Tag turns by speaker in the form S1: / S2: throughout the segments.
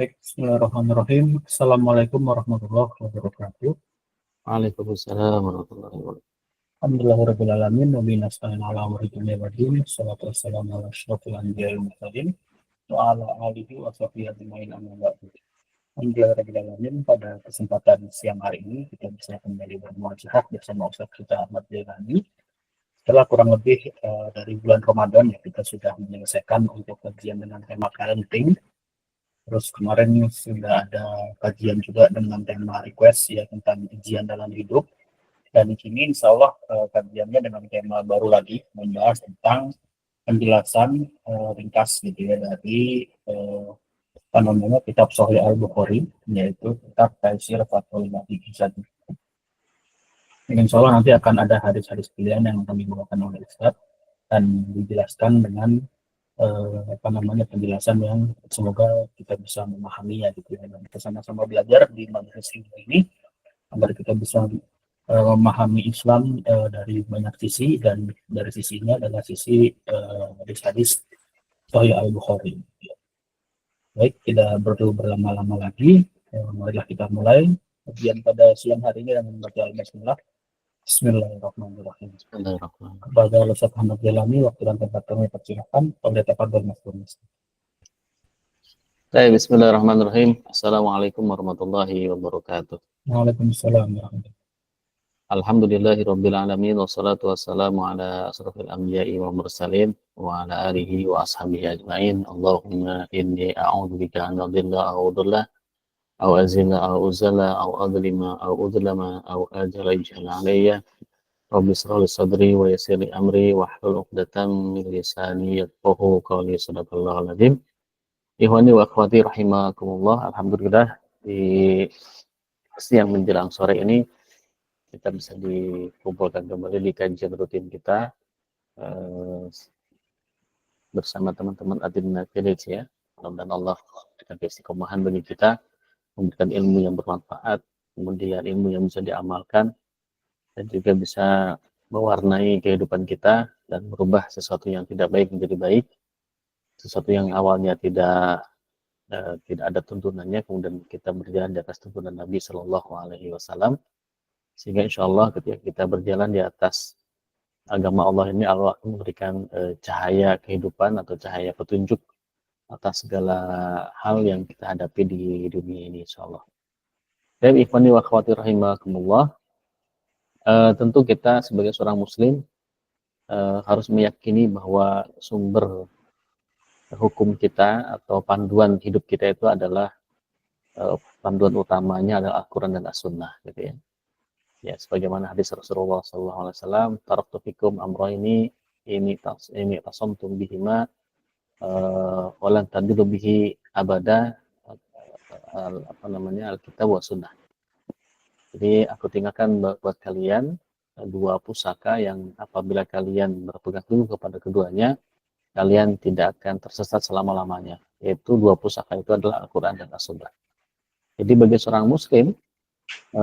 S1: Baik, bismillahirrahmanirrahim. Assalamualaikum warahmatullahi wabarakatuh.
S2: Waalaikumsalam warahmatullahi wabarakatuh.
S1: Alhamdulillahirrahmanirrahim. Wabillahi nasta'in ala amri dunya wa din. Wassalatu wassalamu ala asyrofil anbiya'i wal mursalin wa ala alihi wa sahbihi ajma'in amma ba'du. Alhamdulillahirrahmanirrahim. Pada kesempatan siang hari ini kita bisa kembali bermuajahah bersama Ustaz kita Ahmad Jailani. Setelah kurang lebih dari bulan Ramadan ya, kita sudah menyelesaikan untuk kajian dengan tema parenting. Terus kemarin sudah ada kajian juga dengan tema request ya tentang ujian dalam hidup. Dan di sini insya Allah kajiannya dengan tema baru lagi, membahas tentang penjelasan ringkas gitu ya dari kitab Sahih Al-Bukhari, yaitu kitab Taisir Fathul Majid. Insya Allah nanti akan ada hadis-hadis pilihan yang akan dibawakan oleh Ustaz dan dijelaskan dengan penjelasan yang semoga kita bisa memahami ya gitu ya, dan kita sama-sama belajar di majelis ini agar kita bisa memahami Islam dari banyak sisi, dan dari sisinya adalah sisi hadis-hadis Sahih Al-Bukhari. Baik, tidak perlu berlama-lama lagi, marilah kita mulai kajian pada siang hari ini dengan membaca Al-Bismillah. Bismillahirrahmanirrahim. Kepada Ustaz Ahmad Jailani, waktu dan tempat kami persilakan. Oleh tafadhol Mas.
S2: Baik, bismillahirrahmanirrahim. Assalamualaikum warahmatullahi wabarakatuh.
S1: Waalaikumsalam warahmatullahi wabarakatuh.
S2: Alhamdulillahirabbil alamin wassalatu wassalamu ala asrofil anbiya'i wal mursalin wa ala alihi wa ashabihi ajmain. Allahumma inni a'udzubika an adilla aw udalla aw azilla aw uzalla aw adlima aw udlama aw ajra ijhala alayya. Rabbi shrah li sadri wa yassir li amri wahlul 'uqdatam min lisani yafqahu qawli. Shadaqallahul azim. Ikhwani wa akhwati rahimakumullah. Alhamdulillah di siang menjelang sore ini kita bisa dikumpulkan kembali di kajian rutin kita bersama teman-teman Adinna Village ya. Mudah-mudahan Allah memberikan istiqomahan bagi kita, memberikan ilmu yang bermanfaat, kemudian ilmu yang bisa diamalkan dan juga bisa mewarnai kehidupan kita dan merubah sesuatu yang tidak baik menjadi baik, sesuatu yang awalnya tidak ada tuntunannya, kemudian kita berjalan di atas tuntunan Nabi Shallallahu Alaihi Wasallam, sehingga insya Allah ketika kita berjalan di atas agama Allah ini, Allah akan memberikan cahaya kehidupan atau cahaya petunjuk atas segala hal yang kita hadapi di dunia ini, insya Allah. Dan ikhwani wa akhwati rahimakumullah, tentu kita sebagai seorang muslim harus meyakini bahwa sumber hukum kita atau panduan hidup kita itu adalah panduan utamanya adalah Al-Quran dan As-Sunnah gitu ya. Ya, sebagaimana hadis Rasulullah SAW, taraktu fikum amrayni ini tasamtum bihima walan tadilu bihi abada, Alkitab wa Sunnah. Jadi aku tinggalkan buat kalian dua pusaka yang apabila kalian berpegang teguh kepada keduanya, kalian tidak akan tersesat selama-lamanya. Yaitu dua pusaka itu adalah Al-Quran dan As-Sunnah. Jadi bagi seorang muslim,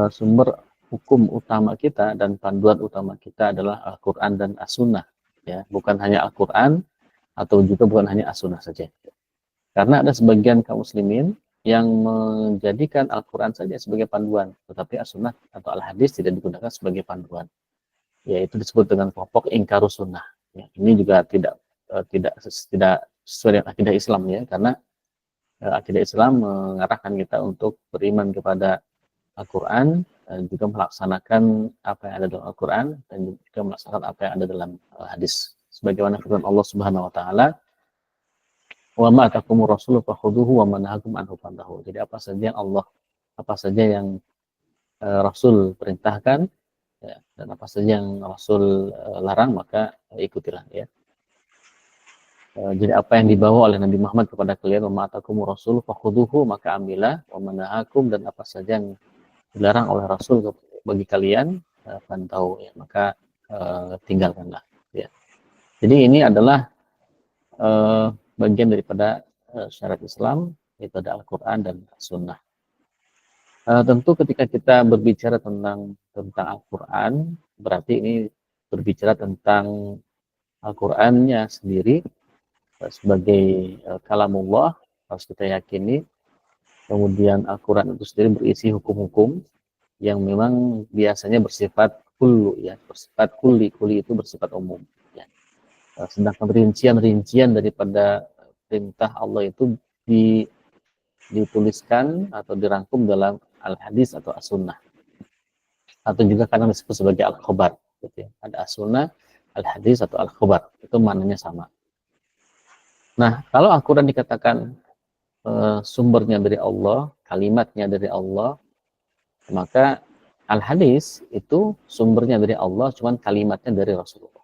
S2: sumber hukum utama kita dan panduan utama kita adalah Al-Quran dan As-Sunnah. Ya, bukan hanya Al-Quran atau juga bukan hanya As-Sunnah saja. Karena ada sebagian kaum muslimin yang menjadikan Al-Quran saja sebagai panduan, tetapi As-Sunnah atau Al-Hadis tidak digunakan sebagai panduan. Yaitu disebut dengan kelompok ingkarus sunnah. Ya, ini juga tidak sesuai dengan akidah Islam ya, karena akidah Islam mengarahkan kita untuk beriman kepada Al-Quran dan juga melaksanakan apa yang ada dalam Al-Quran dan juga melaksanakan apa yang ada dalam hadis. Sebagaimana firman Allah Subhanahu wa taala, "Wa ma atakumur rasulu fakhuduhu wa ma nahakum anhu fantahu." Jadi apa saja yang Rasul perintahkan ya, dan apa saja yang Rasul larang maka ikutilah ya. Jadi apa yang dibawa oleh Nabi Muhammad kepada kalian, wa ma atakumur rasulu fakhuduhu, maka ambillah, wa ma nahakum, dan apa saja yang dilarang oleh Rasul bagi kalian, pantau ya, maka tinggalkanlah ya. Jadi ini adalah bagian daripada syariat Islam, yaitu ada Al-Quran dan Sunnah. Tentu ketika kita berbicara tentang Al-Quran, berarti ini berbicara tentang Al-Qurannya sendiri sebagai kalamullah. Harus kita yakini Kemudian Al-Quran itu sendiri berisi hukum-hukum yang memang biasanya bersifat kullu, ya, bersifat kuli. Kuli itu bersifat umum, ya. Sedangkan rincian-rincian daripada perintah Allah itu dituliskan atau dirangkum dalam al-hadis atau as-sunnah, atau juga kadang disebut sebagai al-khobar, gitu ya. Ada as-sunnah, al-hadis atau al-khobar, itu maknanya sama. Nah, kalau Al-Quran dikatakan sumbernya dari Allah, kalimatnya dari Allah, maka al-hadis itu sumbernya dari Allah, cuman kalimatnya dari Rasulullah.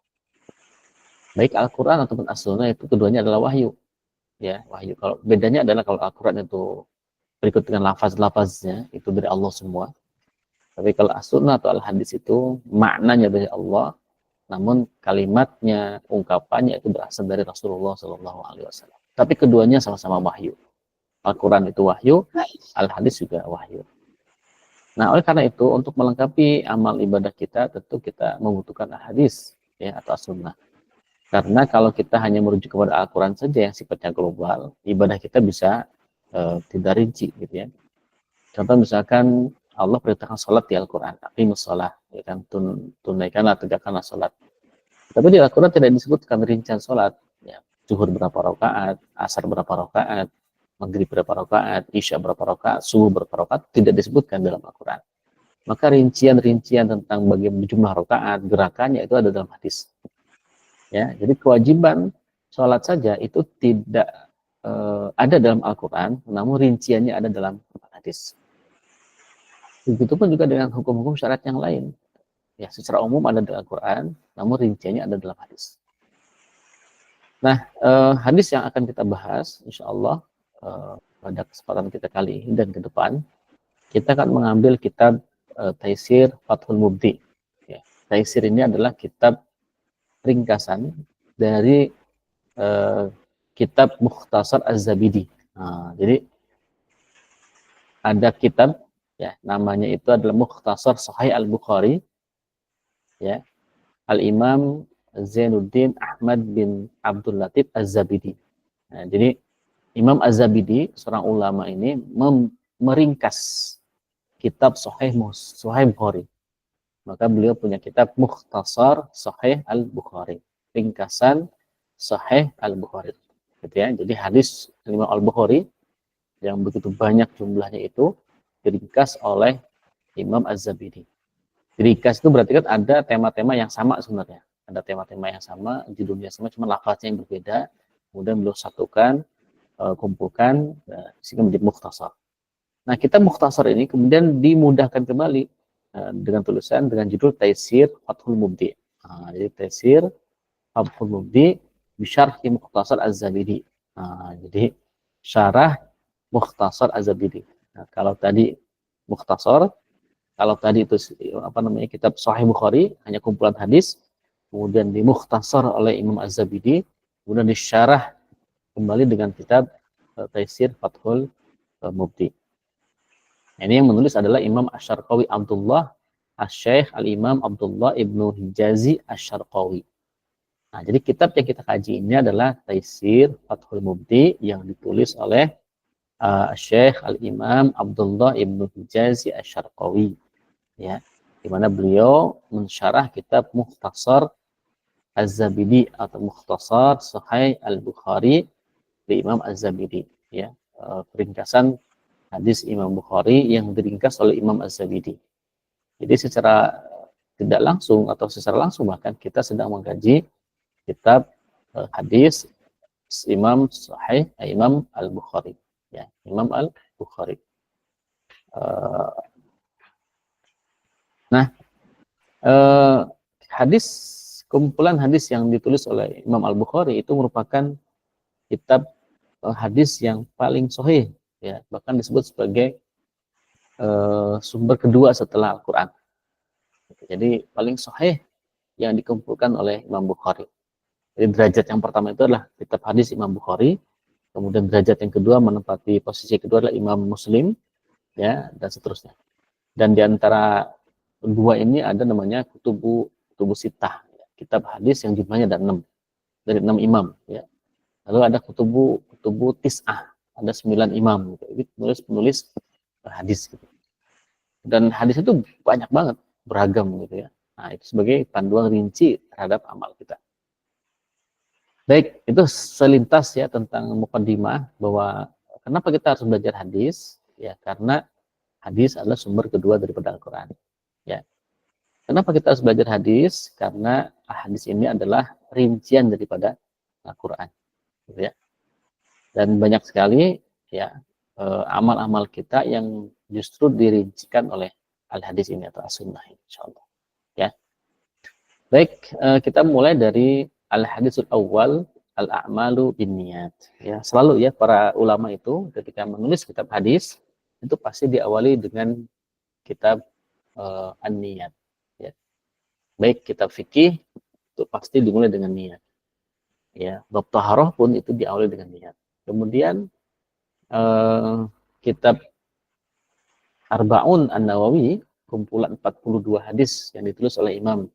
S2: Baik Al-Quran ataupun as-sunnah itu keduanya adalah wahyu, ya, wahyu. Kalau bedanya adalah kalau Al-Quran itu berikut dengan lafaz-lafaznya itu dari Allah semua. Tapi kalau as-sunnah atau al-hadis itu maknanya dari Allah, namun kalimatnya, ungkapannya itu berasal dari Rasulullah Shallallahu Alaihi Wasallam. Tapi keduanya sama-sama wahyu. Al-Quran itu wahyu, al-hadis juga wahyu. Nah, oleh karena itu untuk melengkapi amal ibadah kita tentu kita membutuhkan al-hadis, ya, atau as-sunnah. Karena kalau kita hanya merujuk kepada Al-Quran saja yang sifatnya global, ibadah kita bisa tidak rinci, gitu ya. Contoh misalkan Allah perintahkan sholat di Al-Quran, aqimus sholat, ya kan, tunaikanlah, tegakkanlah sholat. Tapi di Al-Quran tidak disebutkan rincian sholat, ya, zuhur berapa rakaat, asar berapa rakaat, maghrib berapa rakaat, isya berapa rakaat, subuh berapa rakaat, tidak disebutkan dalam Al-Quran. Maka rincian-rincian tentang bagaimana jumlah rakaat, gerakannya itu ada dalam hadis. Ya, jadi kewajiban sholat saja itu tidak ada dalam Al-Quran, namun rinciannya ada dalam hadis. Begitupun juga dengan hukum-hukum syariat yang lain. Ya, secara umum ada dalam Al-Quran, namun rinciannya ada dalam hadis. Nah, hadis yang akan kita bahas, insya Allah pada kesempatan kita kali ini dan ke depan, kita akan mengambil kitab Taisir Fathul Mubdi. Ya, Taisir ini adalah kitab ringkasan dari kitab Mukhtasar Az-Zabidi. Nah, jadi ada kitab, ya, namanya itu adalah Mukhtasar Sahih Al-Bukhari, ya, Al-Imam Zainuddin Ahmad bin Abdul Latif Az-Zabidi. Nah, jadi Imam Az-Zabidi, seorang ulama ini meringkas kitab Sahih Bukhari. Maka beliau punya kitab Mukhtasar Sahih Al-Bukhari, ringkasan Sahih Al-Bukhari. Gitu ya. Jadi hadis Imam Al-Bukhari yang begitu banyak jumlahnya itu diringkas oleh Imam Az-Zabidi. Diringkas itu berarti kan ada tema-tema yang sama sebenarnya. Ada tema-tema yang sama, judulnya sama, cuma lafaznya yang berbeda. Kemudian beliau satukan, kumpulkan, sehingga menjadi mukhtasar. Nah, kitab mukhtasar ini kemudian dimudahkan kembali dengan tulisan dengan judul Taisir Fathul Mubdi. Nah, jadi Taisir Fathul Mubdi bisyarhi Mukhtasar Az-Zabidi. Nah, jadi syarah Mukhtasar Az-Zabidi. Nah, kalau tadi mukhtasar, kalau tadi itu kitab Sahih Bukhari hanya kumpulan hadis, kemudian dimukhtasar oleh Imam Az-Zabidi, kemudian disyarah kembali dengan kitab Taisir Fathul Mubdi. Nah, ini yang menulis adalah Imam Asy-Syarqawi Abdullah Asy-Syaikh Al-Imam Abdullah Ibnu Hijazi Asy-Syarqawi. Nah, jadi kitab yang kita kaji ini adalah Taisir Fathul Mubdi yang ditulis oleh Syekh Al-Imam Abdullah Ibnu Hijazi Asy-Syarqawi, ya, di mana beliau mensyarah kitab Mukhtasar Az-Zabidi atau Mukhtasar Sahih Al-Bukhari di Imam Az-Zabidi, ya, ringkasan hadis Imam Bukhari yang diringkas oleh Imam Az-Zabidi. Jadi secara tidak langsung atau secara langsung bahkan kita sedang mengkaji kitab hadis Imam Sahih Imam Al-Bukhari, ya, Imam Al-Bukhari. Nah, kumpulan hadis yang ditulis oleh Imam Al-Bukhari itu merupakan kitab hadis yang paling sahih, ya, bahkan disebut sebagai sumber kedua setelah Al-Quran. Jadi paling sahih yang dikumpulkan oleh Imam Bukhari. Jadi derajat yang pertama itu adalah kitab hadis Imam Bukhari, kemudian derajat yang kedua menempati posisi kedua adalah Imam Muslim, ya, dan seterusnya. Dan di antara dua ini ada namanya kutubu sittah, kitab hadis yang jumlahnya ada 6 dari 6 imam, ya. Lalu ada kutubu tis'ah, ada 9 imam gitu. Ini penulis hadis gitu. Dan hadis itu banyak banget, beragam gitu ya. Nah, itu sebagai panduan rinci terhadap amal kita. Baik, itu selintas ya tentang mukaddimah bahwa kenapa kita harus belajar hadis? Ya, karena hadis adalah sumber kedua daripada Al-Qur'an. Ya. Kenapa kita harus belajar hadis? Karena hadis ini adalah rincian daripada Al-Qur'an, gitu ya. Dan banyak sekali ya amal-amal kita yang justru dirincikan oleh al-hadis ini atau as-sunnah insyaallah. Ya. Baik, kita mulai dari al-hadisul awal al-a'malu binniyat. Ya, selalu ya para ulama itu ketika menulis kitab hadis itu pasti diawali dengan kitab an-niyat. Ya. Baik kitab fikih itu pasti dimulai dengan niat. Ya, bab taharah pun itu diawali dengan niat. Kemudian kitab Arba'un An-Nawawi, kumpulan 42 hadis yang ditulis oleh Imam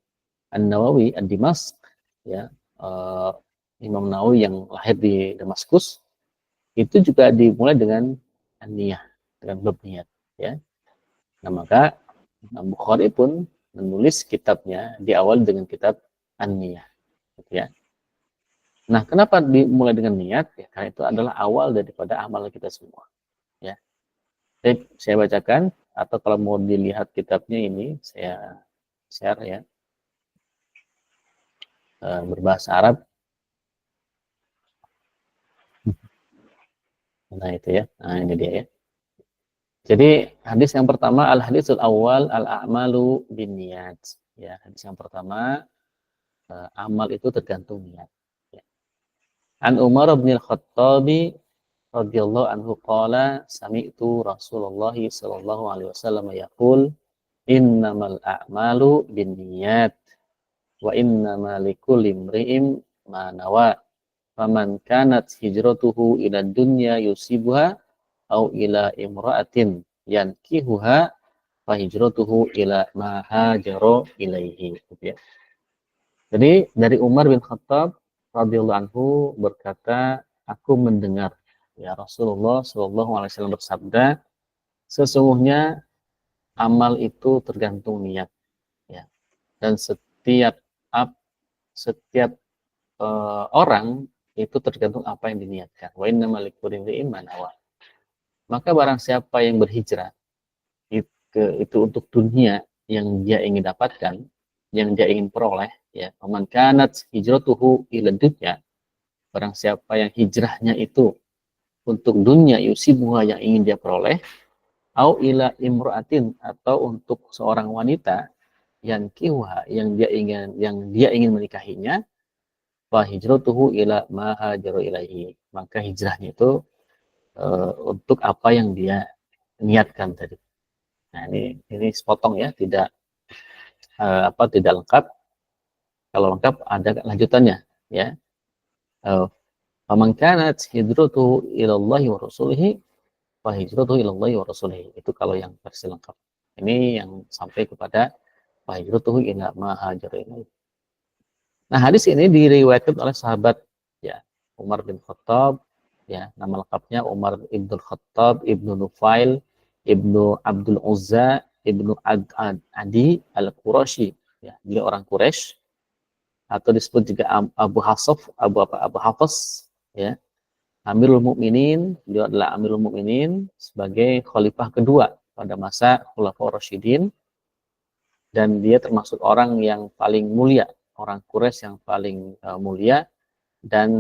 S2: An-Nawawi Ad-Dimashq, ya, Imam Nawawi yang lahir di Damaskus, itu juga dimulai dengan an-niyah, dengan bab niat, ya. Nah, maka Imam Bukhari pun menulis kitabnya diawali dengan kitab an-niyah, gitu ya. Nah, kenapa dimulai dengan niat? Ya, karena itu adalah awal daripada amal kita semua, ya. Baik, saya bacakan atau kalau mau dilihat kitabnya ini saya share ya, berbahasa Arab. Nah itu ya, nah ini dia ya. Jadi hadis yang pertama al hadisul awal al a'malu binniyat. Ya, hadis yang pertama amal itu tergantung niat. Ya. An Umar bin Al-Khattabi radhiyallahu anhu qala sami'tu Rasulullah sallallahu alaihi wasallam yaqul innamal a'malu binniyat wa innama likulli imri'in ma nawa faman kanat hijratuhu ila dunya yusibuha au ila imra'atin yankihuha fa hijratuhu ila ma hajara ilaihi, gitu ya. Jadi dari Umar bin Khattab radhiyallahu anhu berkata, aku mendengar ya Rasulullah sallallahu alaihi wasallam bersabda, sesungguhnya amal itu tergantung niat, ya. Dan setiap orang itu tergantung apa yang diniatkan. Wa innamal likulli imri'in ma nawa. Maka barang siapa yang berhijrah itu untuk dunia yang dia ingin dapatkan, yang dia ingin peroleh, ya, man kanat hijratuhu ila dunya, barang siapa yang hijrahnya itu untuk dunia yusibuha yang ingin dia peroleh, au ila imra'atin atau untuk seorang wanita yang kiwa yang dia ingin menikahinya, fa hijratuhu ila ma hajaru ilaihi, maka hijrahnya itu untuk apa yang dia niatkan tadi. Nah, ini sepotong ya, tidak tidak lengkap. Kalau lengkap ada lanjutannya ya. Faman kanat hijratuhu ilallahi wa rasulihi fa hijratuhu ilallahi wa rasulihi. Itu kalau yang versi lengkap. Ini yang sampai kepada fa hijratuhu ila ma hajar ilaihi. Nah, hadis ini diriwayatkan oleh sahabat ya Umar bin Khattab, ya, nama lengkapnya Umar ibn Khattab ibnu Nufail ibnu Abdul Uzza ibnu Adi al-Qurashi, ya, dia orang Quraisy atau disebut juga Abu Hafs, Abu Hafs, ya, Amirul Mukminin. Dia adalah Amirul Mukminin sebagai khalifah kedua pada masa Khulafaur Rasyidin, dan dia termasuk orang yang paling mulia, orang Quraisy yang paling mulia dan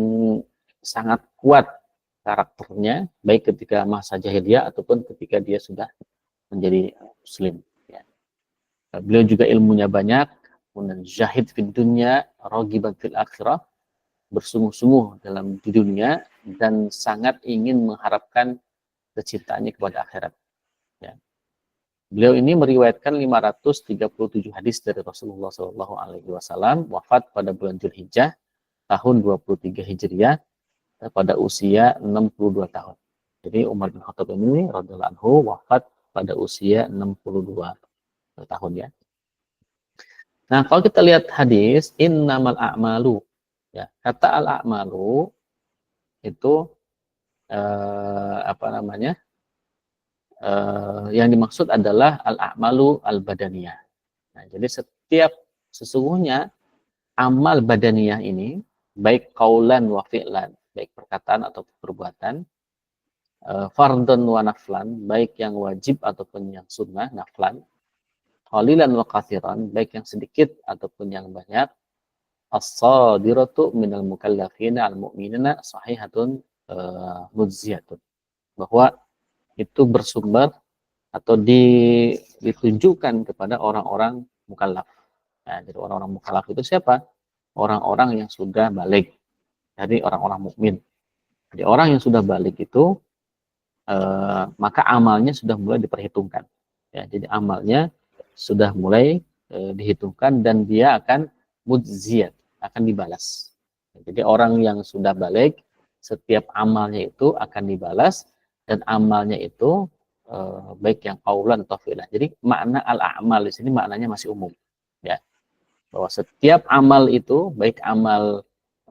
S2: sangat kuat karakternya, baik ketika masa jahiliyah ataupun ketika dia sudah menjadi muslim, ya. Beliau juga ilmunya banyak, kemudian zahid fid dunya, ragiban fil akhirah, bersungguh-sungguh dalam di dunia dan sangat ingin mengharapkan kecintaannya kepada akhirat, ya. Beliau ini meriwayatkan 537 hadis dari Rasulullah Shallallahu Alaihi Wasallam, wafat pada bulan Dzulhijjah tahun 23 Hijriah pada usia 62 tahun. Jadi Umar bin Khattab ini radhiyallahu anhu wafat pada usia 62 tahun, ya. Nah, kalau kita lihat hadis innamal a'malu, ya, kata al-a'malu itu apa namanya, yang dimaksud adalah al-a'malu al-badaniyah. Nah, jadi sesungguhnya amal badaniyah ini, baik qaulan wa fi'lan, baik perkataan atau perbuatan, fardun wa naflan, baik yang wajib ataupun yang sunnah, naflan, qalilan wa kathiran, baik yang sedikit ataupun yang banyak, as-sadiratu minal mukallafina al-mu'minina sahihatun mujziyatun. Bahwa itu bersumber atau ditunjukkan kepada orang-orang mukallaf. Nah, jadi orang-orang mukallaf itu siapa? Orang-orang yang sudah balik, dari orang-orang mukmin. Jadi orang yang sudah balik itu maka amalnya sudah mulai diperhitungkan. Ya, jadi amalnya sudah mulai dihitungkan dan dia akan mujziyat, akan dibalas. Jadi orang yang sudah balik, setiap amalnya itu akan dibalas dan amalnya itu baik yang qaulan atau fi'lan. Jadi makna al-a'mal di sini maknanya masih umum. Ya. Bahwa setiap amal itu, baik amal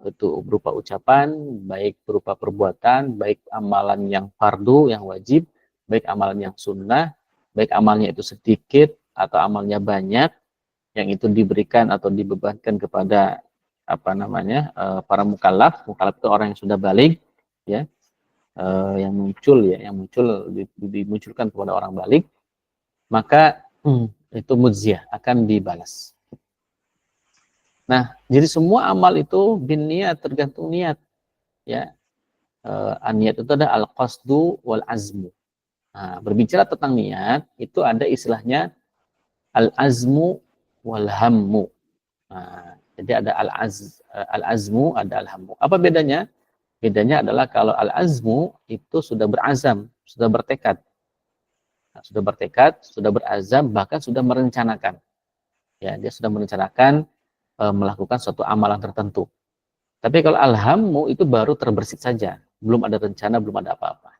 S2: itu berupa ucapan, baik berupa perbuatan, baik amalan yang fardu, yang wajib, baik amalan yang sunnah, baik amalnya itu sedikit atau amalnya banyak, yang itu diberikan atau dibebankan kepada apa namanya para mukallaf. Mukallaf itu orang yang sudah balik, ya, yang muncul dimunculkan kepada orang balik, maka itu mujziyah, akan dibalas. Nah, jadi semua amal itu bin niat, tergantung niat, ya. Niat itu ada al-qasdu wal azmu. Nah, berbicara tentang niat itu ada istilahnya al-azmu wal hammu. Nah, jadi ada al-azmu, ada al-hammu. Apa bedanya? Bedanya adalah kalau al-azmu itu sudah berazam, sudah bertekad. Nah, sudah bertekad, sudah berazam, bahkan sudah merencanakan. Ya, dia sudah merencanakan melakukan suatu amalan tertentu. Tapi kalau alhammu itu baru terbersit saja, belum ada rencana, belum ada apa-apa.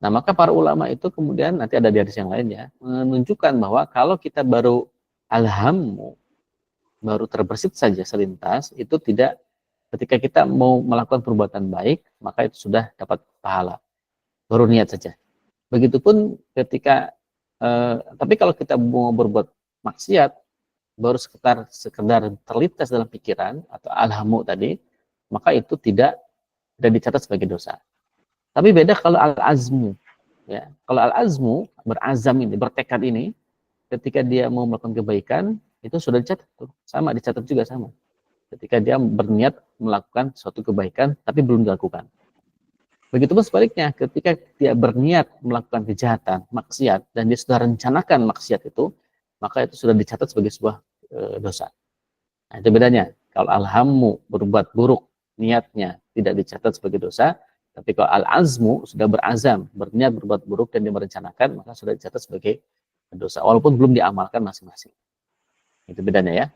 S2: Nah, maka para ulama itu kemudian nanti ada di hadis yang lainnya menunjukkan bahwa kalau kita baru alhammu, baru terbersit saja selintas, itu tidak, ketika kita mau melakukan perbuatan baik, maka itu sudah dapat pahala. Baru niat saja. Begitupun ketika tapi kalau kita mau berbuat maksiat, baru sekedar terlintas dalam pikiran atau alhamu tadi, maka itu tidak dicatat sebagai dosa. Tapi beda kalau al-azmu, ya. Kalau al-azmu, berazam ini, bertekad ini, ketika dia mau melakukan kebaikan, itu sudah dicatat tuh. Sama, dicatat juga sama. Ketika dia berniat melakukan suatu kebaikan tapi belum dilakukan. Begitupun sebaliknya, ketika dia berniat melakukan kejahatan, maksiat, dan dia sudah rencanakan maksiat itu, maka itu sudah dicatat sebagai sebuah dosa. Nah, itu bedanya. Kalau alhammu, berbuat buruk, niatnya tidak dicatat sebagai dosa, tapi kalau al-azmu, sudah berazam, berniat berbuat buruk dan dia merencanakan, maka sudah dicatat sebagai dosa, walaupun belum diamalkan masing-masing. Itu bedanya ya.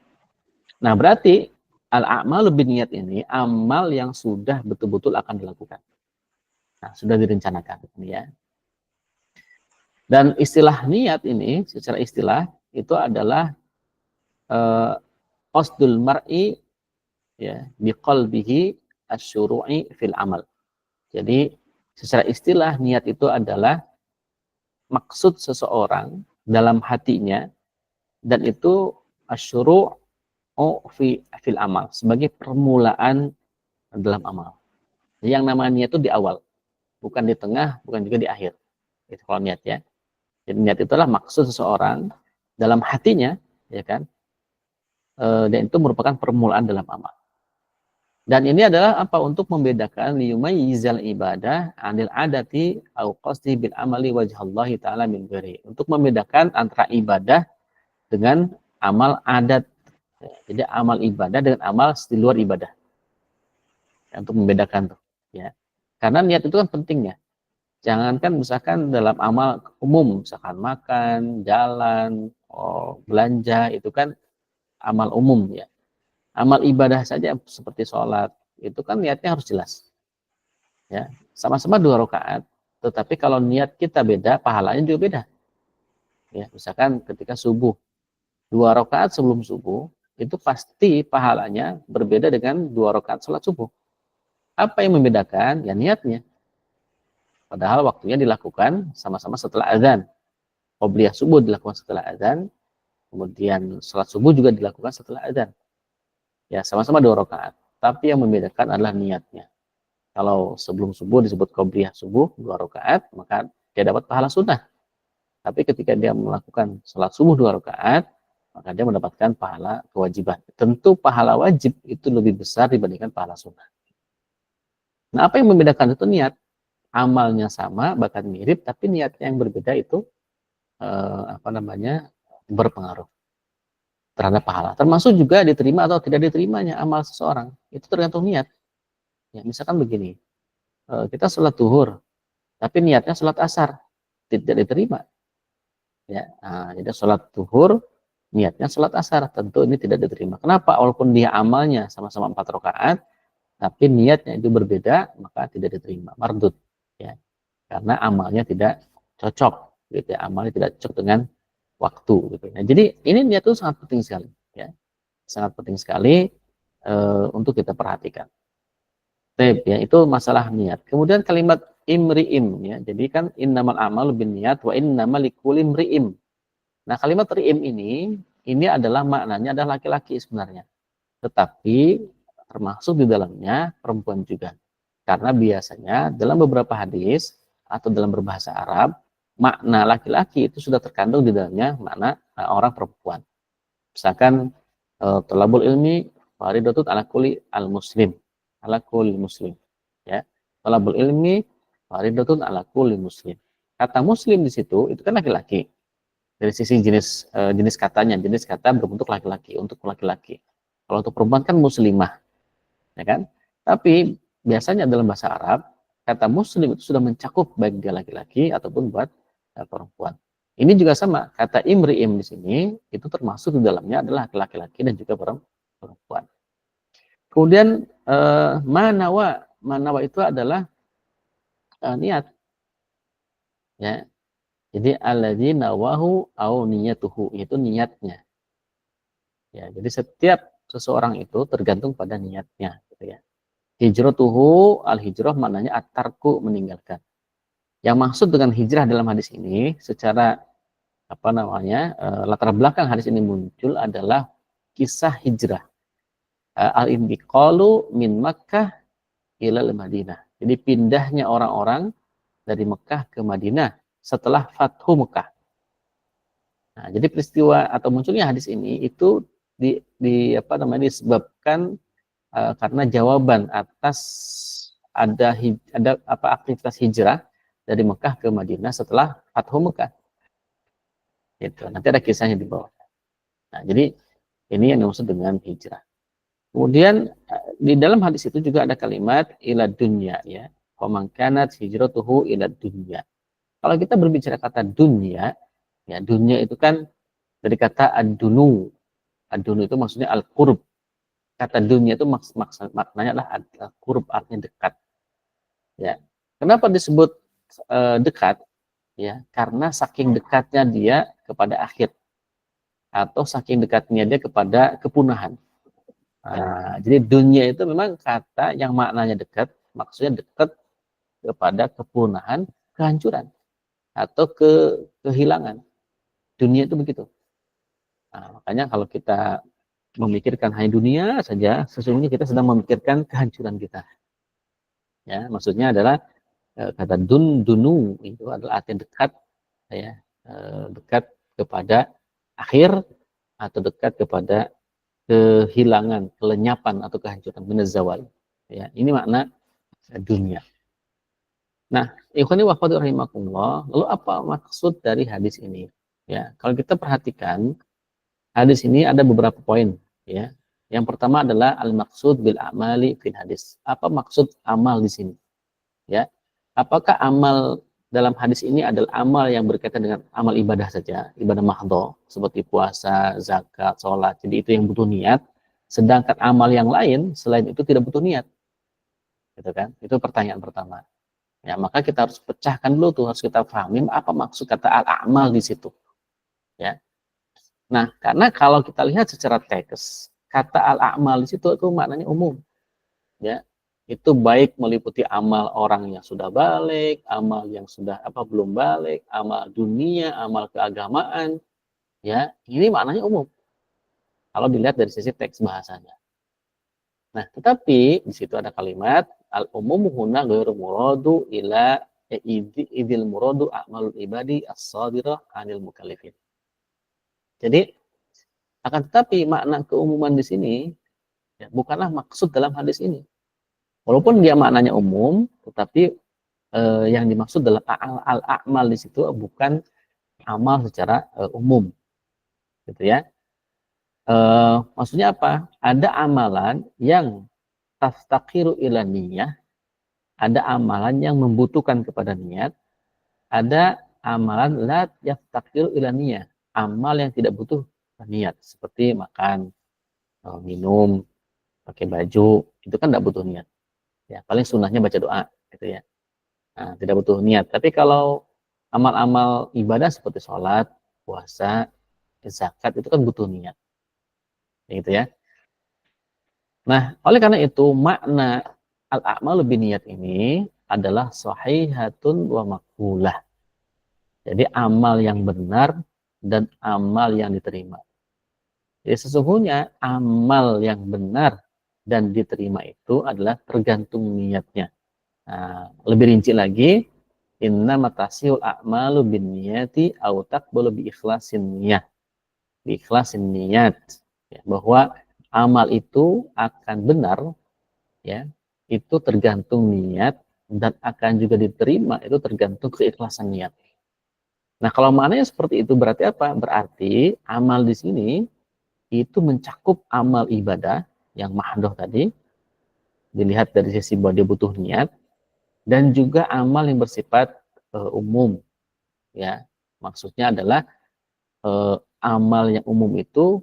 S2: Nah, berarti al-a'mal bin niat ini amal yang sudah betul-betul akan dilakukan. Nah, sudah direncanakan ini ya. Dan istilah niat ini secara istilah itu adalah qasdul mar'i, ya, biqalbihi asyuru'i fil amal. Jadi secara istilah niat itu adalah maksud seseorang dalam hatinya, dan itu asyuru' fil amal, sebagai permulaan dalam amal. Jadi yang namanya niat itu di awal, bukan di tengah, bukan juga di akhir. Itu kalau niat ya. Jadi niat itulah maksud seseorang dalam hatinya, ya kan? Dan itu merupakan permulaan dalam amal. Dan ini adalah apa? Untuk membedakan liyumayyizal ibadah anil adati au qasdi bil amali wajhallahi ta'ala min ghairi. Untuk membedakan antara ibadah dengan amal adat. Jadi amal ibadah dengan amal di luar ibadah. Ya, untuk membedakan tuh, ya. Karena niat itu kan pentingnya. Jangankan misalkan dalam amal umum, misalkan makan, jalan, belanja, itu kan amal umum ya. Amal ibadah saja seperti sholat, itu kan niatnya harus jelas. Ya, sama-sama 2 rakaat, tetapi kalau niat kita beda, pahalanya juga beda. Ya, misalkan ketika subuh, 2 rakaat sebelum subuh, itu pasti pahalanya berbeda dengan 2 rakaat sholat subuh. Apa yang membedakan? Ya niatnya. Padahal waktunya dilakukan sama-sama setelah azan. Qobliyah subuh dilakukan setelah azan, kemudian sholat subuh juga dilakukan setelah azan. Ya, sama-sama 2 rakaat. Tapi yang membedakan adalah niatnya. Kalau sebelum subuh disebut qobliyah subuh 2 rakaat, maka dia dapat pahala sunnah. Tapi ketika dia melakukan sholat subuh 2 rakaat, maka dia mendapatkan pahala kewajiban. Tentu pahala wajib itu lebih besar dibandingkan pahala sunnah. Nah, apa yang membedakan itu niat. Amalnya sama, bahkan mirip, tapi niatnya yang berbeda itu berpengaruh terhadap pahala. Termasuk juga diterima atau tidak diterimanya amal seseorang. Itu tergantung niat. Ya, misalkan begini, kita sholat zuhur, tapi niatnya sholat asar, tidak diterima. Ya, jadi sholat zuhur, niatnya sholat asar, tentu ini tidak diterima. Kenapa? Walaupun dia amalnya sama-sama 4 rakaat, tapi niatnya itu berbeda, maka tidak diterima, mardud. Ya, karena amalnya tidak cocok, gitu ya. Amalnya tidak cocok dengan waktu, gitu. Nah, jadi ini niat itu sangat penting sekali, ya, sangat penting sekali untuk kita perhatikan. Ya, itu masalah niat. Kemudian kalimat imri'im, ya, jadi kan innamal a'malu binniyat wa innamal likulli imri'im. Nah, kalimat ri'im ini adalah maknanya adalah laki-laki sebenarnya, tetapi termasuk di dalamnya perempuan juga. Karena biasanya dalam beberapa hadis atau dalam berbahasa Arab, makna laki-laki itu sudah terkandung di dalamnya makna orang perempuan. Misalkan thalabul ilmi faridatun ala kulli al-muslim, ala kulli muslim. Ya, thalabul ilmi faridatun ala kulli muslim. Kata muslim di situ itu kan laki-laki. Dari sisi jenis katanya, jenis kata berbentuk laki-laki, untuk laki-laki. Kalau untuk perempuan kan muslimah, ya kan? Tapi biasanya dalam bahasa Arab, kata muslim itu sudah mencakup baik dia laki-laki ataupun buat perempuan. Ini juga sama, kata imri'im di sini itu termasuk di dalamnya adalah laki-laki dan juga perempuan. Kemudian manawa itu adalah niat, ya. Jadi alladzi nawahu au niyatuhu, itu niatnya. Ya, jadi setiap seseorang itu tergantung pada niatnya, gitu ya. Hijratuhu, al-hijrah maknanya at-tarku, meninggalkan. Yang maksud dengan hijrah dalam hadis ini secara latar belakang hadis ini muncul adalah kisah hijrah. Al-intiqalu min Makkah ila Madinah. Jadi pindahnya orang-orang dari Mekah ke Madinah setelah Fathu Mekah. Nah, jadi peristiwa atau munculnya hadis ini itu disebabkan karena jawaban atas ada aktivitas hijrah dari Mekah ke Madinah setelah Fathu Mekah. Gitu. Nanti ada kisahnya di bawah. Nah, jadi ini yang dimaksud dengan hijrah. Kemudian di dalam hadis itu juga ada kalimat ila dunya, ya. Faman kanat hijratuhu ila dunya. Kalau kita berbicara kata dunya, ya, dunya itu kan dari kata ad-dunu. Ad-dunu itu maksudnya al-qurb. Kata dunya itu maknanya adalah al-qurb, artinya dekat. Ya. Kenapa disebut dekat? Ya, karena saking dekatnya dia kepada akhir atau saking dekatnya dia kepada kepunahan. Nah, jadi dunia itu memang kata yang maknanya dekat, maksudnya dekat kepada kepunahan, kehancuran atau kehilangan. Dunia itu begitu. Nah, makanya kalau kita memikirkan hanya dunia saja, sesungguhnya kita sedang memikirkan kehancuran kita. Ya, maksudnya adalah kata dunu itu adalah arti dekat, ya, dekat kepada akhir atau dekat kepada kehilangan, kelenyapan atau kehancuran, minazawal. Ya, ini makna dunia. Nah, ikhwani wa akhwati rahimakumullah, lalu apa maksud dari hadis ini? Ya, kalau kita perhatikan hadis ini ada beberapa poin, ya. Yang pertama adalah al-maqsud bil amali fil hadis. Apa maksud amal di sini? Ya. Apakah amal dalam hadis ini adalah amal yang berkaitan dengan amal ibadah saja, ibadah mahdhah seperti puasa, zakat, sholat. Jadi itu yang butuh niat, sedangkan amal yang lain selain itu tidak butuh niat. Gitu kan? Itu pertanyaan pertama. Ya, maka kita harus pecahkan dulu tuh, harus kita pahami apa maksud kata al-amal di situ. Ya. Nah, karena kalau kita lihat secara teks, kata al-amal di situ itu maknanya umum. Ya. Itu baik meliputi amal orang yang sudah balik, amal yang sudah belum balik, amal dunia, amal keagamaan, ya. Ini maknanya umum kalau dilihat dari sisi teks bahasanya. Nah, tetapi di situ ada kalimat al-umum huna ghairu muradu ila idil muradu a'malul ibadi as-sadirah 'anil mukallafin. Jadi akan tetapi makna keumuman di sini ya, bukanlah maksud dalam hadis ini. Walaupun dia maknanya umum, tetapi yang dimaksud adalah al-a'mal di situ bukan amal secara umum, gitu ya. Maksudnya apa? Ada amalan yang taftaqiru ila niyah, ada amalan yang membutuhkan kepada niat, ada amalan la yaftaqiru ila niyah, amal yang tidak butuh niat, seperti makan, minum, pakai baju, itu kan tidak butuh niat. Ya, paling sunnahnya baca doa, gitu ya. Nah, tidak butuh niat. Tapi kalau amal-amal ibadah seperti sholat, puasa, zakat itu kan butuh niat, gitu ya. Nah, oleh karena itu makna al-a'malu binniyat ini adalah sahihatun wa maqbulah. Jadi amal yang benar dan amal yang diterima. Jadi sesungguhnya amal yang benar dan diterima itu adalah tergantung niatnya. Nah, lebih rinci lagi, inna matasiul a'malu binniyati au taqbalu bi ikhlasin niyah. Bi ikhlasin niyat. Ya, bahwa amal itu akan benar, ya, itu tergantung niat, dan akan juga diterima itu tergantung keikhlasan niat. Nah, kalau maknanya seperti itu berarti apa? Berarti amal di sini itu mencakup amal ibadah yang mahdoh tadi, dilihat dari sisi bahwa dia butuh niat, dan juga amal yang bersifat umum, ya. Maksudnya adalah amal yang umum itu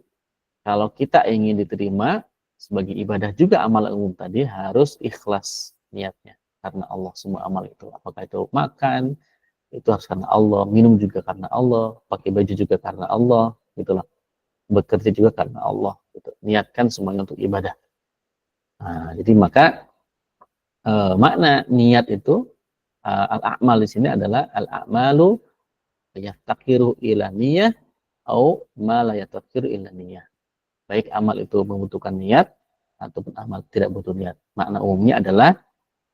S2: kalau kita ingin diterima sebagai ibadah juga amal umum tadi harus ikhlas niatnya karena Allah. Semua amal itu, apakah itu makan itu harus karena Allah, minum juga karena Allah, pakai baju juga karena Allah, gitulah, bekerja juga karena Allah, gitu. Niatkan semuanya untuk ibadah. Nah, jadi maka makna niat itu al-a'mal di sini adalah al-a'malu yaftaqiru ila niyah au ma la yaftaqiru ila niyah. Baik amal itu membutuhkan niat ataupun amal tidak butuh niat. Makna umumnya adalah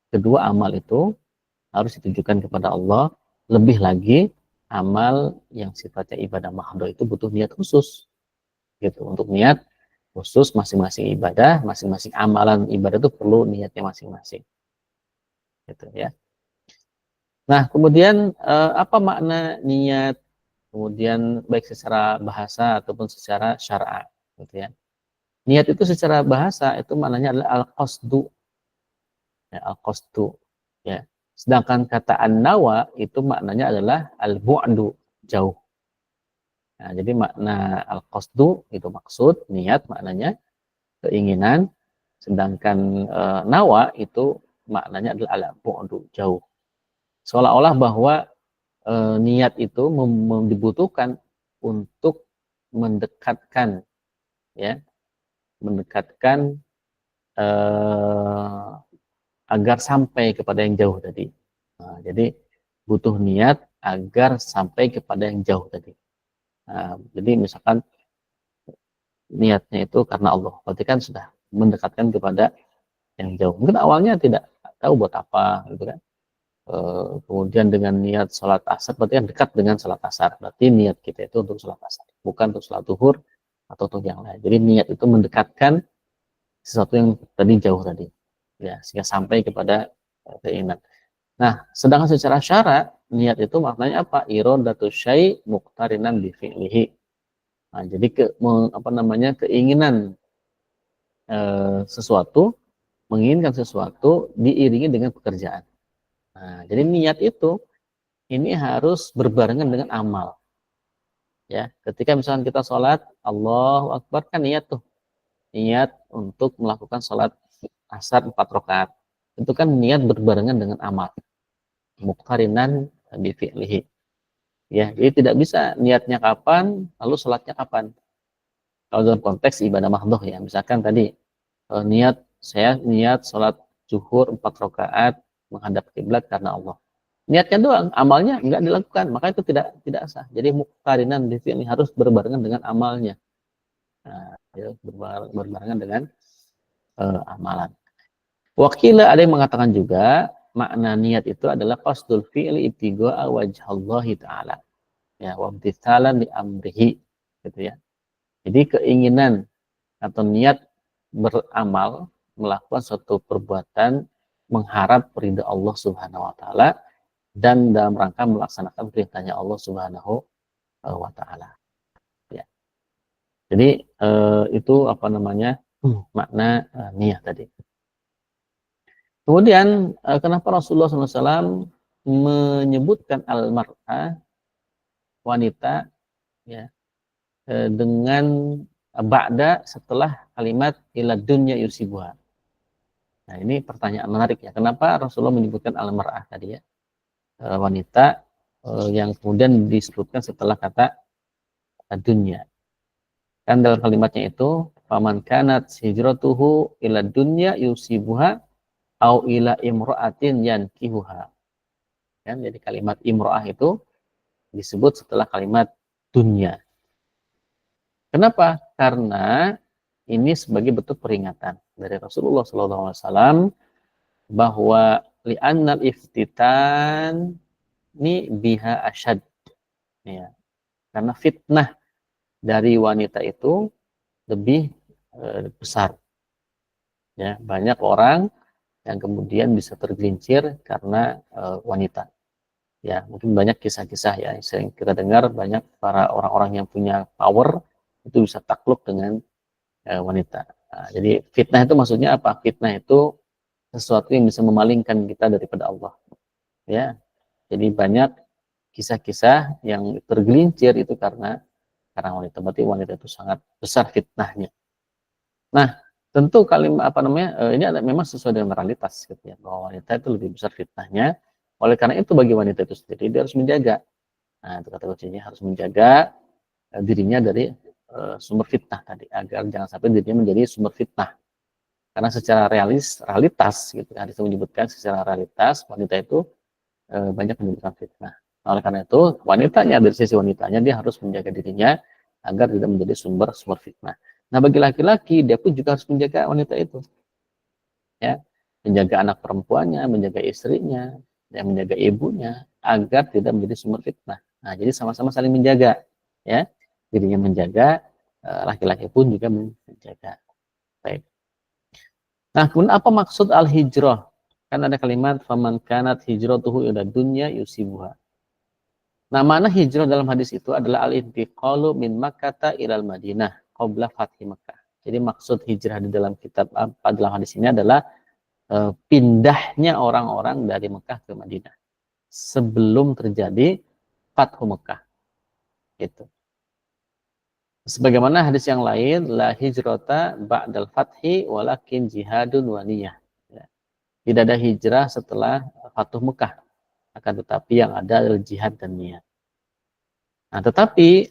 S2: kedua amal itu harus ditujukan kepada Allah. Lebih lagi amal yang sifatnya ibadah mahdhah itu butuh niat khusus, gitu. Untuk niat khusus masing-masing ibadah, masing-masing amalan ibadah itu perlu niatnya masing-masing, gitu ya. Nah, kemudian apa makna niat? Kemudian baik secara bahasa ataupun secara syar'a, gitu ya. Niat itu secara bahasa itu maknanya adalah al-qasdu, ya, al-qasdu, ya. Sedangkan kata an-nawa itu maknanya adalah al-bu'du, jauh. Nah, jadi makna al-qasdu itu maksud, niat maknanya keinginan, sedangkan nawa itu maknanya adalah al-bu'du, jauh. Seolah-olah bahwa niat itu dibutuhkan untuk mendekatkan, ya, mendekatkan agar sampai kepada yang jauh tadi. Nah, jadi butuh niat agar sampai kepada yang jauh tadi. Nah, jadi misalkan niatnya itu karena Allah, berarti kan sudah mendekatkan kepada yang jauh. Mungkin awalnya tidak tahu buat apa, gitu kan. Kemudian dengan niat sholat asar, berarti kan dekat dengan sholat asar. Berarti niat kita itu untuk sholat asar, bukan untuk sholat zuhur atau untuk yang lain. Jadi niat itu mendekatkan sesuatu yang tadi jauh tadi, ya, sehingga sampai kepada keinginan. Nah, sedangkan secara syarak niat itu maknanya apa? Iradatu syai' muqtarinan bi fi'lihi. Nah, jadi keinginan sesuatu, menginginkan sesuatu diiringi dengan pekerjaan. Nah, jadi niat itu ini harus berbarengan dengan amal. Ya, ketika misalkan kita sholat, Allahu Akbar, kan niat tuh. Niat untuk melakukan sholat asar 4 rakaat. Itu kan niat berbarengan dengan amal. Muqtarinan bi fi'lihi. Ya, jadi tidak bisa niatnya kapan, lalu sholatnya kapan. Kalau dalam konteks ibadah mahdhah, ya, misalkan tadi saya niat sholat zuhur 4 rakaat menghadap kiblat karena Allah. Niatnya doang, amalnya enggak dilakukan, maka itu tidak sah. Jadi muqtarinan bi fi'li harus berbarengan dengan amalnya. Nah, ya, berbarengan dengan amalan. Wakila ada yang mengatakan juga makna niat itu adalah qasdul fi'li ibtigha'a wajhallahi ta'ala. Ya, wa imtithalan li amrihi gitu ya. Jadi keinginan atau niat beramal melakukan suatu perbuatan mengharap ridha Allah Subhanahu wa taala dan dalam rangka melaksanakan perintahnya Allah Subhanahu wa taala. Ya. Jadi itu apa namanya? Makna niat tadi. Kemudian kenapa Rasulullah SAW menyebutkan al-mar'ah wanita ya dengan ba'da setelah kalimat ila dunya yusibuha. Nah, ini pertanyaan menarik ya. Kenapa Rasulullah menyebutkan al-mar'ah tadi ya? Wanita yang kemudian disebutkan setelah kata dunya. Kan dalam kalimatnya itu faman kanat hijratuhu ila dunya yusibuha au ila imra'atin yankihuha. Kan jadi kalimat imra'ah itu disebut setelah kalimat dunya. Kenapa? Karena ini sebagai bentuk peringatan dari Rasulullah SAW bahwa li'annal iftitan ni biha asyad. Ya. Karena fitnah dari wanita itu lebih besar. Ya, banyak orang yang kemudian bisa tergelincir karena wanita. Ya, mungkin banyak kisah-kisah ya yang sering kita dengar, banyak para orang-orang yang punya power itu bisa takluk dengan wanita. Nah, jadi fitnah itu maksudnya apa? Fitnah itu sesuatu yang bisa memalingkan kita daripada Allah. Ya, jadi banyak kisah-kisah yang tergelincir itu karena wanita. Berarti wanita itu sangat besar fitnahnya. Nah, tentu kalimat apa namanya? Ini memang sesuai dengan realitas gitu ya, bahwa wanita itu lebih besar fitnahnya. Oleh karena itu bagi wanita itu sendiri dia harus menjaga. Nah, itu kata kuncinya, harus menjaga dirinya dari sumber fitnah tadi, agar jangan sampai dirinya menjadi sumber fitnah. Karena secara realitas gitu kan, disebutkan secara realitas wanita itu banyak menimbulkan fitnah. Nah, oleh karena itu wanitanya, dari sisi wanitanya dia harus menjaga dirinya agar tidak menjadi sumber fitnah. Nah, bagi laki-laki dia pun juga harus menjaga wanita itu, ya, menjaga anak perempuannya, menjaga istrinya, dan menjaga ibunya agar tidak menjadi sumber fitnah. Nah, jadi sama-sama saling menjaga, ya, dirinya menjaga, laki-laki pun juga menjaga. Baik. Nah, kemudian apa maksud al-hijrah? Kan ada kalimat faman kanat hijratuhu ila dunya yusibuha. Nah, mana hijrah dalam hadis itu adalah al-intiqalu min Makkah ilal Madinah qabla fathi Makkah. Jadi maksud hijrah di dalam kitab dalam hadis ini adalah pindahnya orang-orang dari Mekah ke Madinah sebelum terjadi Fathu Mekah. Gitu. Sebagaimana hadis yang lain, la hijrata ba'dal fathi walakin jihadun wa niyah. Ya. Tidak ada hijrah setelah Fathu Mekah, akan tetapi yang ada adalah jihad dan niat. Nah, tetapi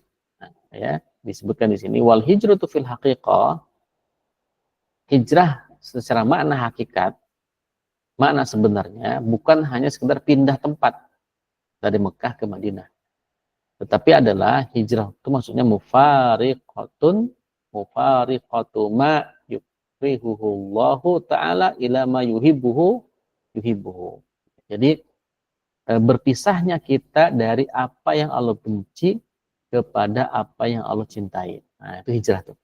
S2: ya disebutkan di sini wal hijratu fil haqiqah, hijrah secara makna hakikat, makna sebenarnya bukan hanya sekedar pindah tempat dari Mekah ke Madinah, tetapi adalah hijrah itu maksudnya mufariqatu ma yukrihuhullahu ta'ala ila ma yuhibbuhu. Jadi berpisahnya kita dari apa yang Allah benci kepada apa yang Allah cintai. Nah, itu hijrah tuh.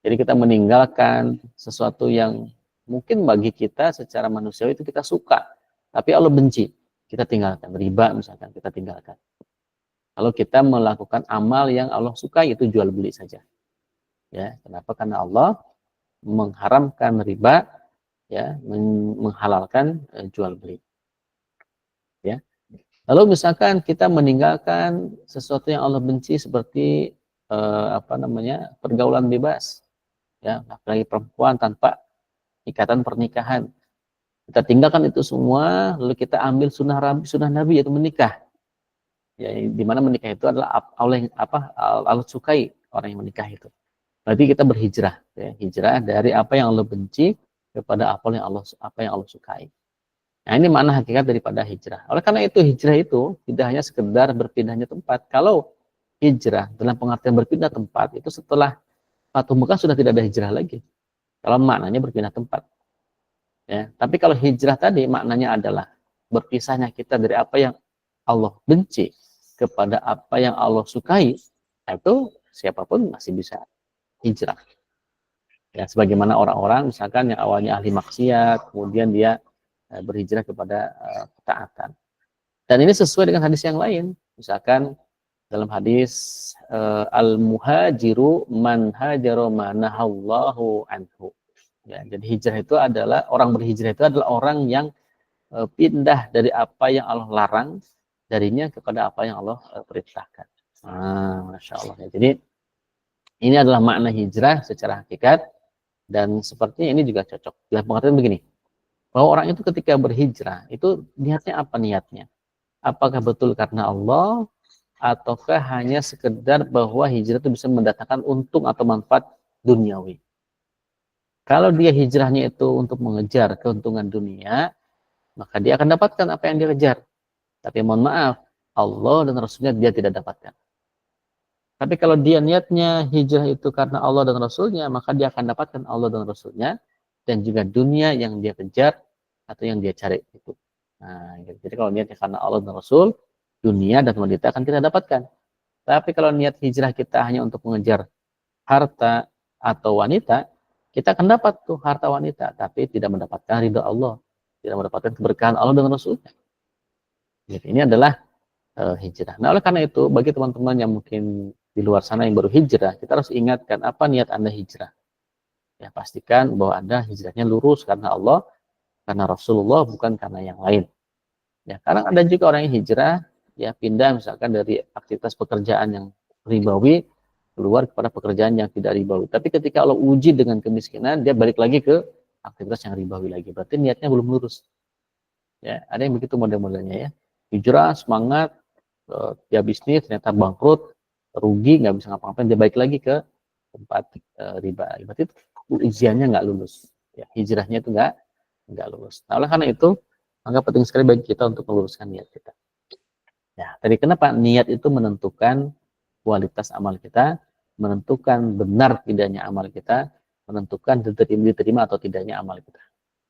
S2: Jadi kita meninggalkan sesuatu yang mungkin bagi kita secara manusiawi itu kita suka, tapi Allah benci. Kita tinggalkan, riba misalkan kita tinggalkan. Kalau kita melakukan amal yang Allah sukai, itu jual beli saja. Ya, kenapa? Karena Allah mengharamkan riba, ya, menghalalkan jual beli. Ya. Lalu misalkan kita meninggalkan sesuatu yang Allah benci seperti pergaulan bebas, ya, laki-laki perempuan tanpa ikatan pernikahan. Kita tinggalkan itu semua, lalu kita ambil sunnah Nabi yaitu menikah. Ya, di mana menikah itu adalah Allah sukai orang yang menikah itu. Berarti kita berhijrah, ya, hijrah dari apa yang Allah benci kepada apa yang Allah sukai. Nah, ini makna hakikat daripada hijrah. Oleh karena itu hijrah itu tidak hanya sekedar berpindahnya tempat. Kalau hijrah dalam pengertian berpindah tempat itu setelah Fathu Mekah sudah tidak ada hijrah lagi. Kalau maknanya berpindah tempat. Ya, tapi kalau hijrah tadi maknanya adalah berpisahnya kita dari apa yang Allah benci kepada apa yang Allah sukai, itu siapapun masih bisa hijrah. Ya, sebagaimana orang-orang misalkan yang awalnya ahli maksiat, kemudian dia berhijrah kepada ketaatan. Dan ini sesuai dengan hadis yang lain. Misalkan dalam hadis al-muhajiru man hajara ma nahallahu anhu. Ya, jadi hijrah itu adalah orang berhijrah itu adalah orang yang pindah dari apa yang Allah larang darinya kepada apa yang Allah perintahkan. Masya Allah. Ya. Jadi ini adalah makna hijrah secara hakikat dan sepertinya ini juga cocok. Dalam pengertian begini, bahwa orang itu ketika berhijrah itu niatnya apa niatnya? Apakah betul karena Allah ataukah hanya sekedar bahwa hijrah itu bisa mendatangkan untung atau manfaat duniawi? Kalau dia hijrahnya itu untuk mengejar keuntungan dunia, maka dia akan dapatkan apa yang dia kejar. Tapi mohon maaf, Allah dan Rasulnya dia tidak dapatkan. Tapi kalau dia niatnya hijrah itu karena Allah dan Rasulnya, maka dia akan dapatkan Allah dan Rasulnya dan juga dunia yang dia kejar atau yang dia cari itu. Nah, jadi kalau niatnya karena Allah dan Rasul, dunia dan wanita akan kita dapatkan. Tapi kalau niat hijrah kita hanya untuk mengejar harta atau wanita, kita akan dapat tuh harta wanita, tapi tidak mendapatkan ridha Allah, tidak mendapatkan keberkahan Allah dan Rasulnya. Jadi ini adalah hijrah. Nah, oleh karena itu, bagi teman-teman yang mungkin di luar sana yang baru hijrah, kita harus ingatkan apa niat Anda hijrah. Ya, pastikan bahwa Anda hijrahnya lurus karena Allah, karena Rasulullah, bukan karena yang lain. Ya, kadang ada juga orang yang hijrah, ya pindah misalkan dari aktivitas pekerjaan yang ribawi, keluar kepada pekerjaan yang tidak ribawi. Tapi ketika Allah uji dengan kemiskinan, dia balik lagi ke aktivitas yang ribawi lagi. Berarti niatnya belum lurus. Ya, ada yang begitu model-modelnya ya. Hijrah, semangat, dia bisnis, ternyata bangkrut, rugi, nggak bisa ngapa-ngapain, dia balik lagi ke tempat riba. Berarti ujiannya nggak lulus. Ya, hijrahnya itu nggak lulus. Nah, oleh karena itu, maka penting sekali bagi kita untuk meluruskan niat kita. Ya, tadi kenapa niat itu menentukan kualitas amal kita, menentukan benar tidaknya amal kita, menentukan diterima atau tidaknya amal kita.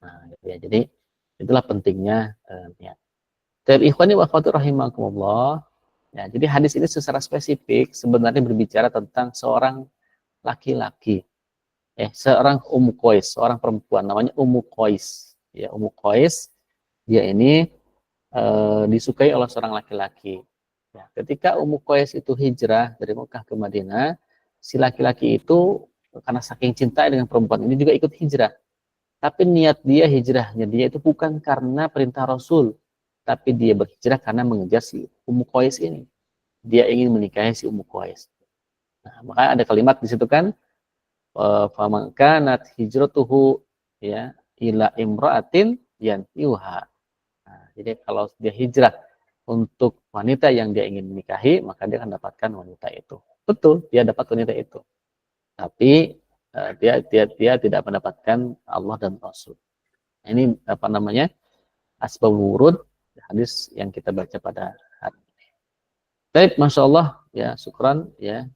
S2: Nah, ya, jadi itulah pentingnya niat. Tapi ikhwani wa akhwati rahimakumullah. Ya, jadi hadis ini secara spesifik sebenarnya berbicara tentang seorang laki-laki. Seorang Ummu Qais, seorang perempuan namanya Ummu Qais. Ya, Ummu Qais dia ini disukai oleh seorang laki-laki. Ya, ketika Ummu Qais itu hijrah dari Mekah ke Madinah, si laki-laki itu karena saking cinta dengan perempuan ini juga ikut hijrah. Tapi niat dia hijrahnya dia itu bukan karena perintah Rasul, tapi dia berhijrah karena mengejar si Ummu Qais ini. Dia ingin menikahi si Ummu Qais. Nah, maka ada kalimat di situ kan, faman kanat hijratuhu ya ila imra'atin yantiha. Nah, jadi kalau dia hijrah untuk wanita yang dia ingin menikahi, maka dia akan dapatkan wanita itu. Betul, dia dapat wanita itu. Tapi dia tidak mendapatkan Allah dan Rasul. Ini apa namanya? Asbabul wurud hadis yang kita baca pada hari ini. Baik, Masya Allah, ya, syukran, ya.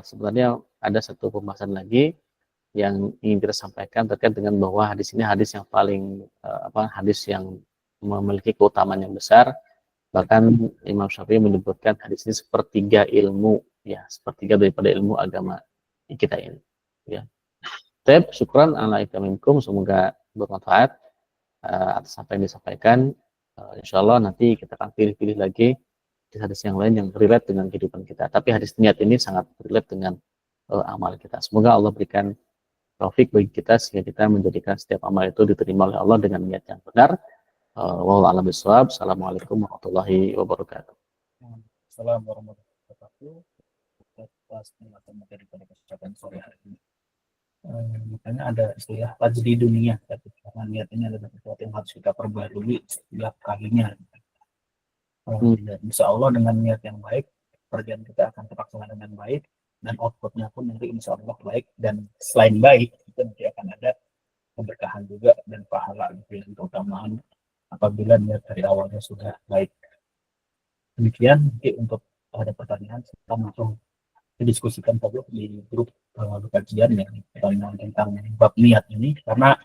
S2: Sebenarnya ada satu pembahasan lagi yang ingin kita sampaikan terkait dengan bahwa hadis ini hadis yang paling hadis yang memiliki keutamaan yang besar. Bahkan Imam Syafi'i menyebutkan hadis ini sepertiga ilmu, ya, sepertiga daripada ilmu agama kita ini, ya. Baik, syukran ala ikamikum, semoga bermanfaat atas apa yang disampaikan. Insya Allah nanti kita akan pilih-pilih lagi hadis yang lain yang relate dengan kehidupan kita. Tapi hadis niat ini sangat relate dengan amal kita. Semoga Allah berikan taufik bagi kita sehingga kita menjadikan setiap amal itu diterima oleh Allah dengan niat yang benar. Wallahu a'lam bishawab. Assalamualaikum warahmatullahi wabarakatuh.
S1: Assalamualaikum warahmatullahi wabarakatuh. Kita bahas materi pada kesempatan sore hari ini. Makanya ada istilah tajdi dunia, karena niat ini adalah sesuatu yang harus kita perbarui setiap kalinya. Dan insya Allah dengan niat yang baik, pekerjaan kita akan terlaksana dengan baik, dan outputnya pun nanti insya Allah baik, dan selain baik itu nanti akan ada keberkahan juga dan pahala gitu, yang keutamaan apabila niat dari awalnya sudah baik. Demikian mungkin untuk ada pertanyaan, kita langsung didiskusikan saja di grup kajian ya, pertanyaan tentang bab niat ini, karena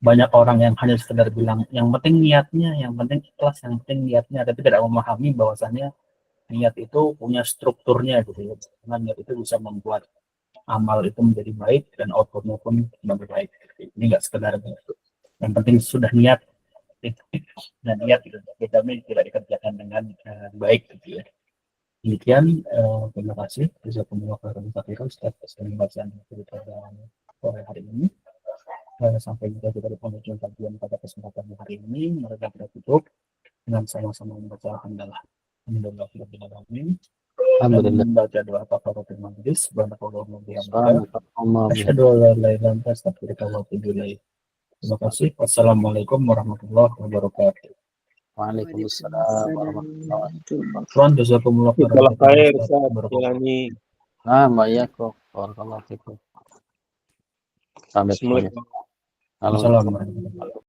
S1: banyak orang yang hanya sekedar bilang yang penting niatnya, yang penting ikhlas, yang penting niatnya, tapi tidak memahami bahwasannya niat itu punya strukturnya gitu ya. Karena niat itu bisa membuat amal itu menjadi baik dan outputnya pun menjadi baik. Ini nggak sekedar yang penting sudah niat dan niat itu tidak dikerjakan dengan baik gitu ya. Demikian, terima kasih. Bisa pembuat khairan atas pembahasan kita sore hari ini. Sampai jumpa kita di penghujung kajian pada kesempatan hari ini. Mereka kita tutup dengan sama-sama membaca alhamdulillah. Alhamdulillah. Dan membaca doa kafaratul majlis. Subhanallahu wa bihamdihi. Asyhadu an la ilaha illa anta astaghfiruka wa atubu ilaik. Terima kasih. Wassalamualaikum warahmatullahi wabarakatuh.
S2: Waalaikumsalam warahmatullahi wabarakatuh.
S1: Tuhan jazakumullah
S3: Kalau khair, Ustaz.
S1: khairan.
S3: Jalani.
S2: Mbak Yako, barakallahu fikum. Sampai jumpa.
S3: Assalamualaikum.
S2: Halo.
S1: Assalamualaikum.